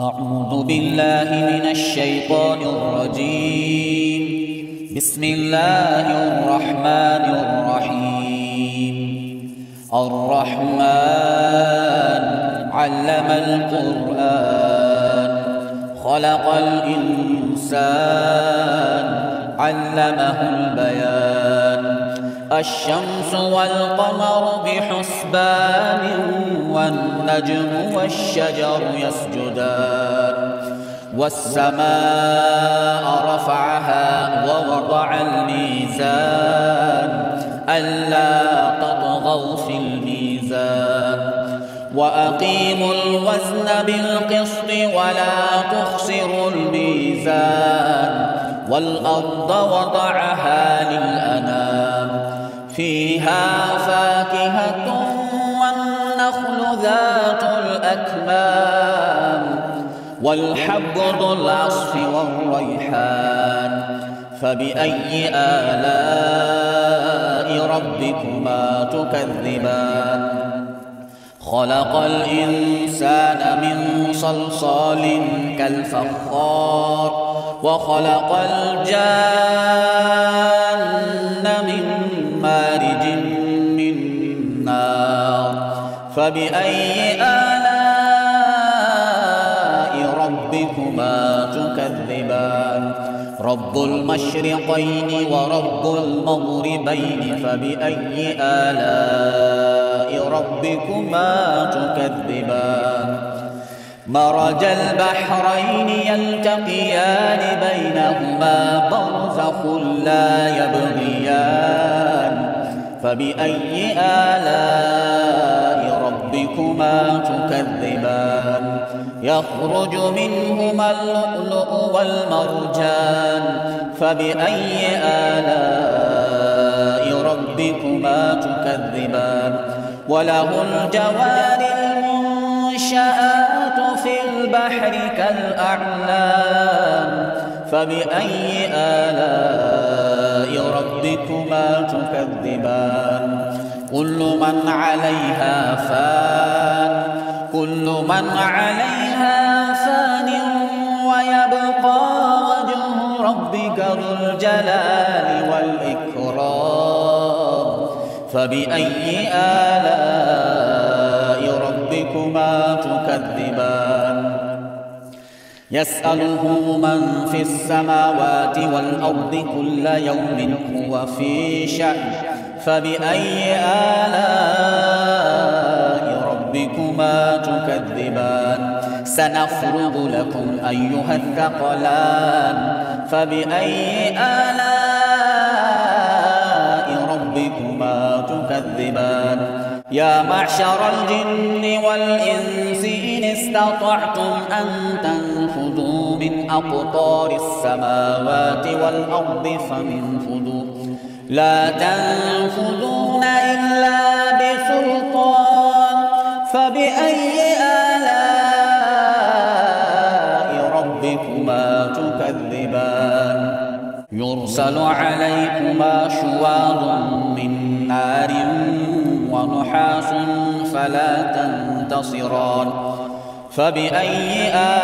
أعوذ بالله من الشيطان الرجيم. بسم الله الرحمن الرحيم. الرحمن علم القرآن خلق الإنسان علمه البيان. الشمس والقمر بحسبان والنجم والشجر يسجدان. والسماء رفعها ووضع الميزان ألا تطغوا في الميزان. وأقيموا الوزن بالقسط ولا تخسروا الميزان. والأرض وضعها للأنام فيها فاكهة والنخل ذات الأكمام والحب ذو العصف والريحان. فبأي آلاء ربكما تكذبان؟ خلق الإنسان من صلصال كالفخار وخلق الجان من مارج من نار. فبأي آلاء ربكما تكذبان؟ رب المشرقين ورب المغربين. فبأي آلاء ربكما تكذبان؟ مرج البحرين يلتقيان بينهما برزخ لا يبغيان. فبأي آلاء ربكما تكذبان؟ يخرج منهما اللؤلؤ والمرجان. فبأي آلاء ربكما تكذبان؟ وله الجوار المنشآت في البحر كالأعلام. فبأي آلاء ربكما تكذبان؟ كل من عليها فان ويبقى وجه ربك ذو الجلال والإكرام. فبأي آلاء ربكما تكذبان؟ يسأله من في السماوات والأرض كل يوم هو في شأن. فبأي آلاء ربكما تكذبان؟ سنفرغ لكم أيها الثقلان. فبأي آلاء ربكما تكذبان؟ يا معشر الجن والإنس إن استطعتم أن تنفذوا من أقطار السماوات والأرض فانفذوا لا تنفذون إلا بسلطان. فبأي آلاء ربكما تكذبان؟ يرسل عليكما شواظ من نار ونحاس فلا تنتصران. فبأي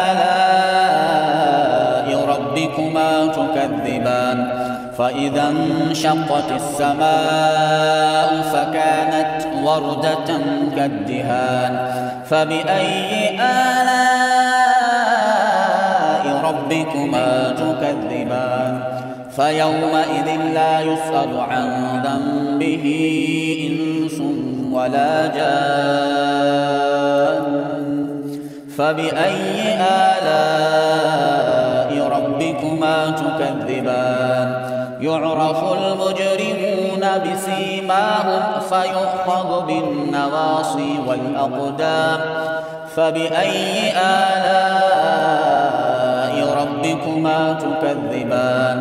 آلاء ربكما تكذبان؟ فإذا انشقت السماء فكانت وردة كالدهان. فبأي آلاء ربكما تكذبان؟ فيومئذ لا يسأل عن ذنبه إنس ولا جان. فبأي آلاء ربكما تكذبان؟ يعرف المجرمون بسيماهم فيؤخذ بالنواصي والأقدام. فبأي آلاء ربكما تكذبان؟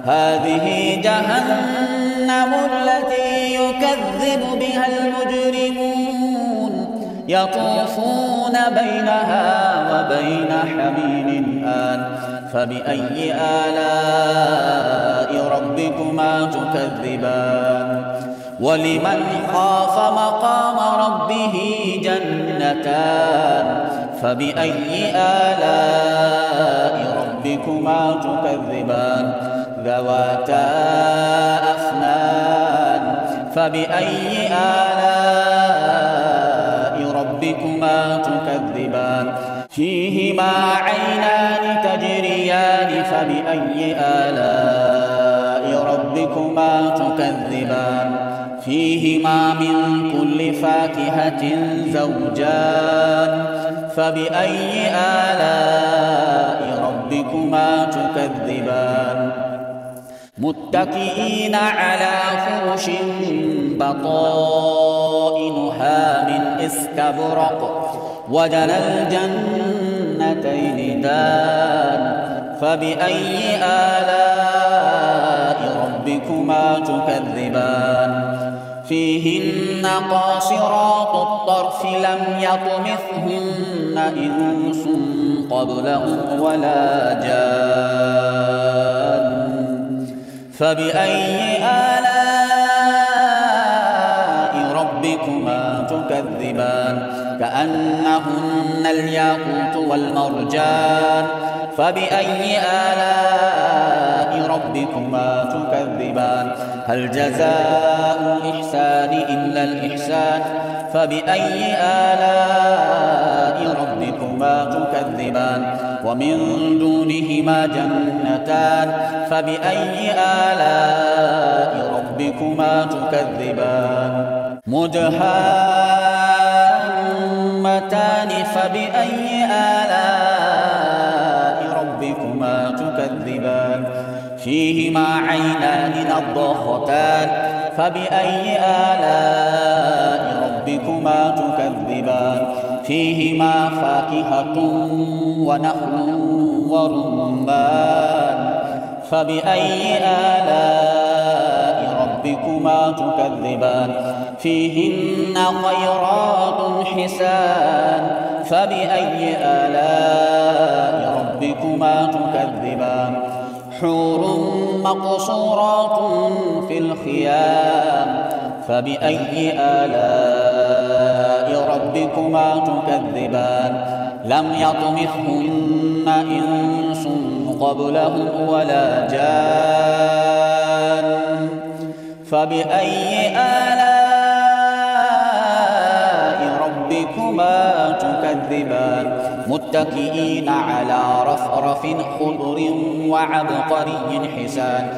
هذه جهنم التي يكذب بها المجرمون يطوفون بينها وبين حميم آن. فبأي آلاء ربكما تكذبان؟ ولمن خاف مقام ربه جنتان فبأي آلاء ربكما تكذبان ذواتا أفنان فبأي آلاء ربكما تكذبان فيهما عينان تجريان فبأي آلاء ربكما تكذبان فيهما من كل فاكهة زوجان فبأي آلاء ربكما تكذبان متكئين على فرش بطائنها من استبرق وجنى الجنتين دان فبأي آلاء ربكما تكذبان فيهن قاصرات الطرف لم يطمثهن إنس قبلهم ولا جان فبأي آلاء ربكما تكذبان كأنهن الياقوت والمرجان فبأي آلاء ربكما تكذبان هل جزاء الإحسان إلا الإحسان فبأي آلاء ربكما تكذبان ومن دونهما جنتان فبأي آلاء ربكما تكذبان مدهامتان فبأي آلاء ربكما تكذبان فيهما عينان نضاختان فبأي آلاء ربكما تكذبان فيهما فاكهة ونخل ورمان فبأي آلاء ربكما تكذبان فيهن خيرات حسان فبأي آلاء ربكما تكذبان حور مقصورات في الخيام فبأي آلاء ربكما تكذبان لم يطمثهن إنس قبلهم ولا جان فبأي آلاء ربكما تكذبان متكئين على رفرف خضر وعبقري حسان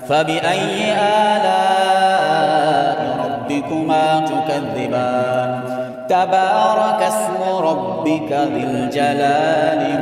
فبأي آلاء ربكما تكذبان تبارك اسم ربك ذي الجلال